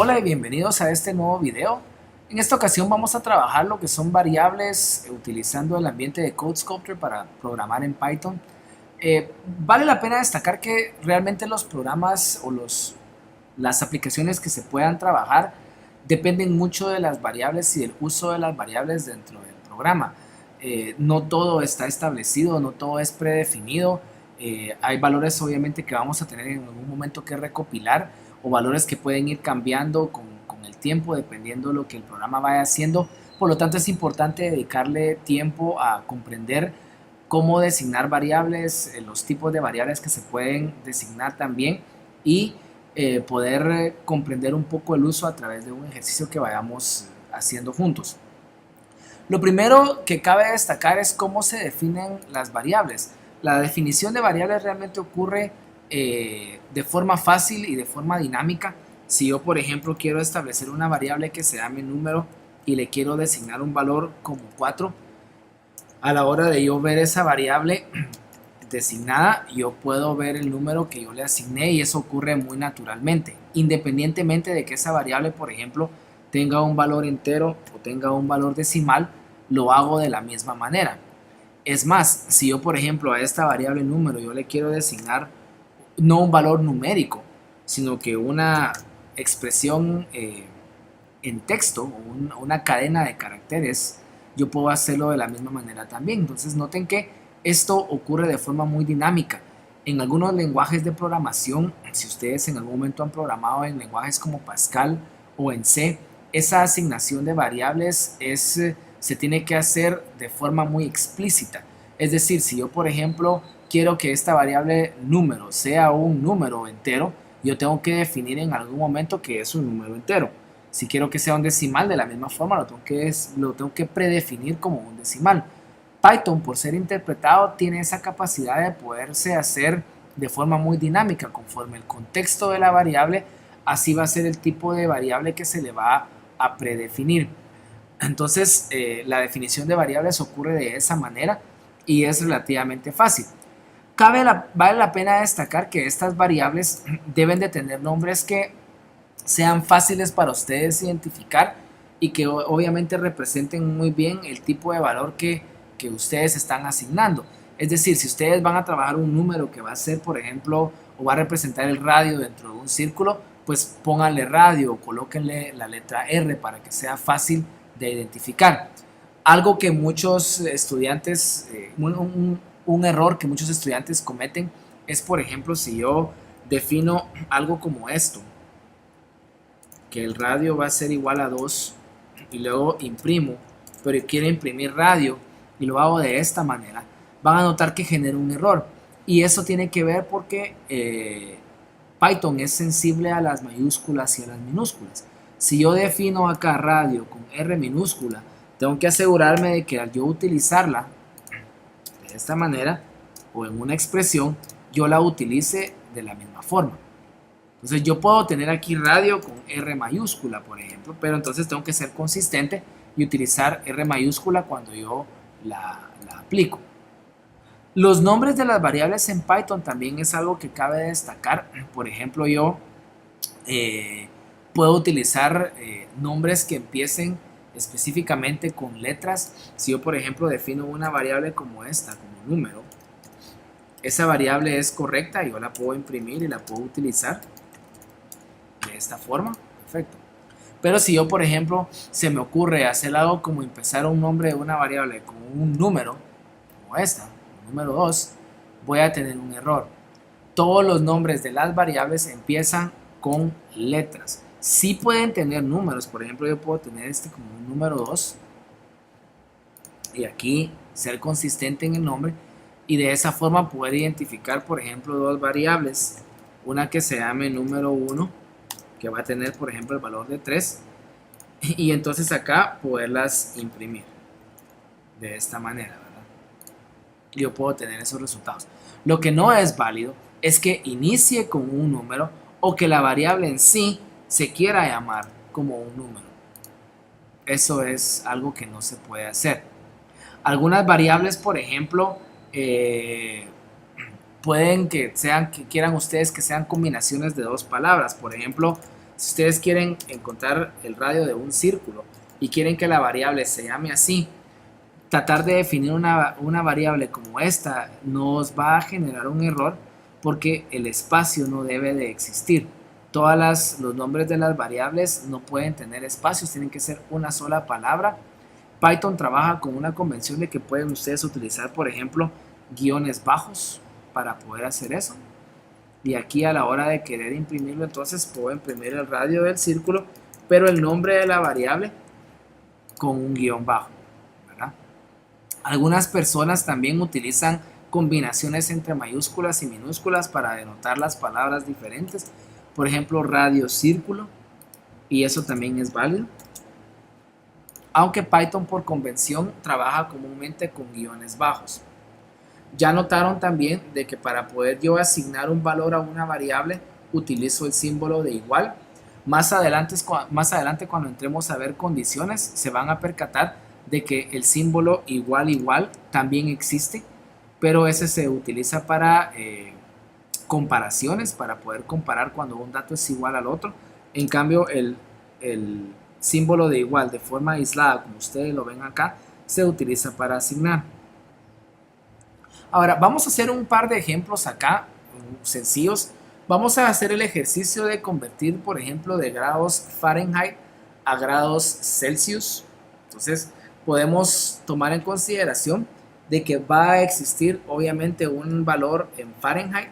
Hola y bienvenidos a este nuevo video. En esta ocasión vamos a trabajar lo que son variables utilizando el ambiente de CodeSculptor para programar en Python. Vale la pena destacar que realmente los programas o las aplicaciones que se puedan trabajar dependen mucho de las variables y del uso de las variables dentro del programa. No todo está establecido, no todo es predefinido. Hay valores obviamente que vamos a tener en algún momento que recopilar o valores que pueden ir cambiando con el tiempo dependiendo de lo que el programa vaya haciendo. Por lo tanto es importante dedicarle tiempo a comprender cómo designar variables, los tipos de variables que se pueden designar también y poder comprender un poco el uso a través de un ejercicio que vayamos haciendo juntos. Lo primero que cabe destacar es cómo se definen las variables. La definición de variables realmente ocurre de forma fácil y de forma dinámica. Si yo, por ejemplo, quiero establecer una variable que se llame número y le quiero designar un valor como 4, a la hora de yo ver esa variable designada, yo puedo ver el número que yo le asigné y eso ocurre muy naturalmente, independientemente de que esa variable, por ejemplo, tenga un valor entero o tenga un valor decimal, lo hago de la misma manera. Es más, si yo, por ejemplo, a esta variable número yo le quiero designar no un valor numérico, sino que una expresión en texto o una cadena de caracteres, yo puedo hacerlo de la misma manera también. Entonces noten que esto ocurre de forma muy dinámica. En algunos lenguajes de programación, si ustedes en algún momento han programado en lenguajes como Pascal o en C, esa asignación de variables se tiene que hacer de forma muy explícita. Es decir, si yo por ejemplo quiero que esta variable número sea un número entero, yo tengo que definir en algún momento que es un número entero. Si quiero que sea un decimal, de la misma forma lo tengo que predefinir como un decimal. Python, por ser interpretado, tiene esa capacidad de poderse hacer de forma muy dinámica, conforme el contexto de la variable, así va a ser el tipo de variable que se le va a predefinir. Entonces, la definición de variables ocurre de esa manera y es relativamente fácil. Vale la pena destacar que estas variables deben de tener nombres que sean fáciles para ustedes identificar y que obviamente representen muy bien el tipo de valor que ustedes están asignando. Es decir, si ustedes van a trabajar un número que va a ser, por ejemplo, o va a representar el radio dentro de un círculo, pues pónganle radio o colóquenle la letra R para que sea fácil de identificar. Algo que muchos estudiantes, un error que muchos estudiantes cometen es, por ejemplo, si yo defino algo como esto, que el radio va a ser igual a 2 y luego imprimo, pero quiero imprimir radio y lo hago de esta manera, van a notar que genera un error. Y eso tiene que ver porque Python es sensible a las mayúsculas y a las minúsculas. Si yo defino acá radio con R minúscula, tengo que asegurarme de que al yo utilizarla de esta manera o en una expresión, yo la utilice de la misma forma. Entonces yo puedo tener aquí radio con R mayúscula, por ejemplo, pero entonces tengo que ser consistente y utilizar R mayúscula cuando yo la aplico. Los nombres de las variables en Python también es algo que cabe destacar. Por ejemplo, yo puedo utilizar nombres que empiecen específicamente con letras. Si yo, por ejemplo, defino una variable como esta, como número, esa variable es correcta, yo la puedo imprimir y la puedo utilizar de esta forma. Perfecto. Pero si yo, por ejemplo, se me ocurre hacer algo como empezar un nombre de una variable con un número, como esta, número 2, voy a tener un error. Todos los nombres de las variables empiezan con letras. Sí pueden tener números, por ejemplo, yo puedo tener este como un número 2 y aquí ser consistente en el nombre y de esa forma poder identificar, por ejemplo, dos variables. Una que se llame número 1, que va a tener, por ejemplo, el valor de 3 y entonces acá poderlas imprimir de esta manera, ¿verdad? Yo puedo tener esos resultados. Lo que no es válido es que inicie con un número o que la variable en sí se quiera llamar como un número. Eso es algo que no se puede hacer. Algunas variables, por ejemplo, pueden que quieran ustedes que sean combinaciones de dos palabras. Por ejemplo, Si ustedes quieren encontrar el radio de un círculo y quieren que la variable se llame así, tratar de definir una variable como esta nos va a generar un error porque el espacio no debe de existir. Los nombres de las variables no pueden tener espacios, tienen que ser una sola palabra. Python trabaja con una convención de que pueden ustedes utilizar, por ejemplo, guiones bajos para poder hacer eso. Y aquí a la hora de querer imprimirlo, entonces puedo imprimir el radio del círculo, pero el nombre de la variable con un guión bajo, ¿verdad? Algunas personas también utilizan combinaciones entre mayúsculas y minúsculas para denotar las palabras diferentes. Por ejemplo, radio círculo, y eso también es válido. Aunque Python por convención trabaja comúnmente con guiones bajos. Ya notaron también de que para poder yo asignar un valor a una variable utilizo el símbolo de igual. Más adelante cuando entremos a ver condiciones se van a percatar de que el símbolo igual igual también existe, pero ese se utiliza para comparaciones, para poder comparar cuando un dato es igual al otro. En cambio el símbolo de igual de forma aislada, como ustedes lo ven acá, se utiliza para asignar. Ahora vamos a hacer un par de ejemplos acá sencillos. Vamos a hacer el ejercicio de convertir, por ejemplo, de grados Fahrenheit a grados Celsius. Entonces podemos tomar en consideración de que va a existir obviamente un valor en Fahrenheit.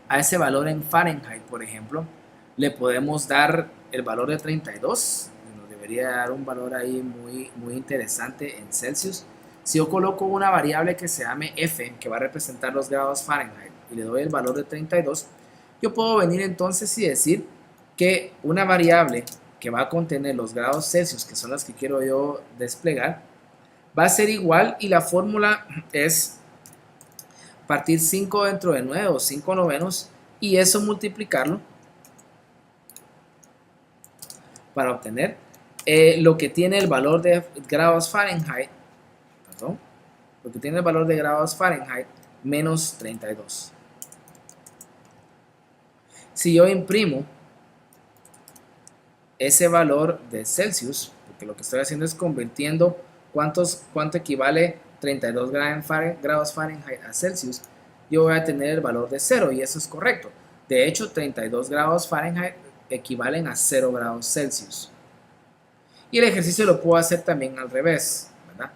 A ese valor en Fahrenheit, por ejemplo, le podemos dar el valor de 32. Nos debería dar un valor ahí muy interesante en Celsius. Si yo coloco una variable que se llame f, que va a representar los grados Fahrenheit, y le doy el valor de 32, yo puedo venir entonces y decir que una variable que va a contener los grados Celsius, que son las que quiero yo desplegar, va a ser igual, y la fórmula es partir 5 dentro de 9 o 5 novenos y eso multiplicarlo para obtener lo que tiene el valor de grados Fahrenheit, perdón, lo que tiene el valor de grados Fahrenheit menos 32. Si yo imprimo ese valor de Celsius, porque lo que estoy haciendo es convirtiendo cuánto equivale 32 grados Fahrenheit a Celsius, yo voy a tener el valor de 0, y eso es correcto. De hecho, 32 grados Fahrenheit equivalen a 0 grados Celsius. Y el ejercicio lo puedo hacer también al revés, ¿verdad?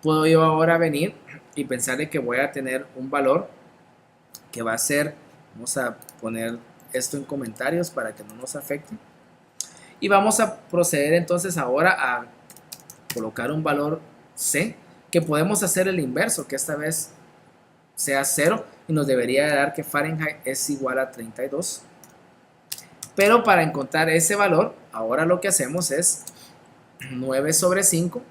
Puedo yo ahora venir y pensar de que voy a tener un valor que va a ser, vamos a poner esto en comentarios para que no nos afecte, y vamos a proceder entonces ahora a colocar un valor C, que podemos hacer el inverso, que esta vez sea 0, y nos debería dar que Fahrenheit es igual a 32. Pero para encontrar ese valor, ahora lo que hacemos es 9 sobre 5,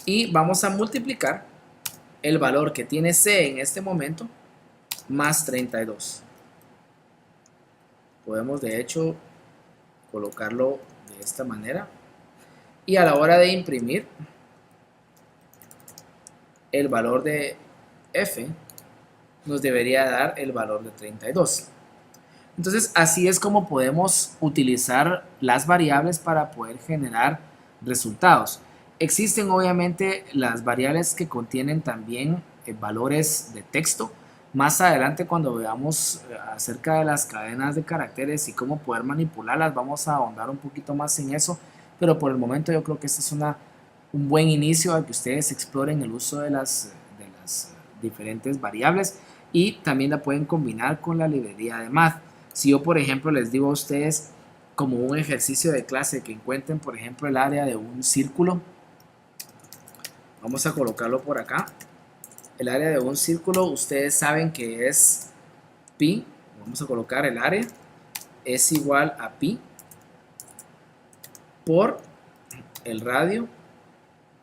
y vamos a multiplicar el valor que tiene C en este momento más 32. Podemos de hecho colocarlo de esta manera, y a la hora de imprimir el valor de F nos debería dar el valor de 32. Entonces así es como podemos utilizar las variables para poder generar resultados. Existen obviamente las variables que contienen también valores de texto. Más adelante, cuando veamos acerca de las cadenas de caracteres y cómo poder manipularlas, vamos a ahondar un poquito más en eso, pero por el momento yo creo que este es un buen inicio a que ustedes exploren el uso de las diferentes variables, y también la pueden combinar con la librería de Math. Si yo, por ejemplo, les digo a ustedes como un ejercicio de clase que encuentren, por ejemplo, el área de un círculo, vamos a colocarlo por acá. El área de un círculo, ustedes saben que es pi, vamos a colocar el área, es igual a pi por el radio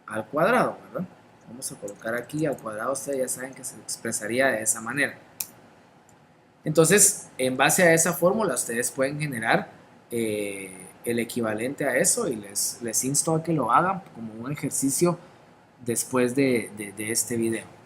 al cuadrado, ¿verdad? Vamos a colocar aquí al cuadrado, ustedes ya saben que se expresaría de esa manera. Entonces, en base a esa fórmula, ustedes pueden generar el equivalente a eso, y les insto a que lo hagan como un ejercicio después de este video.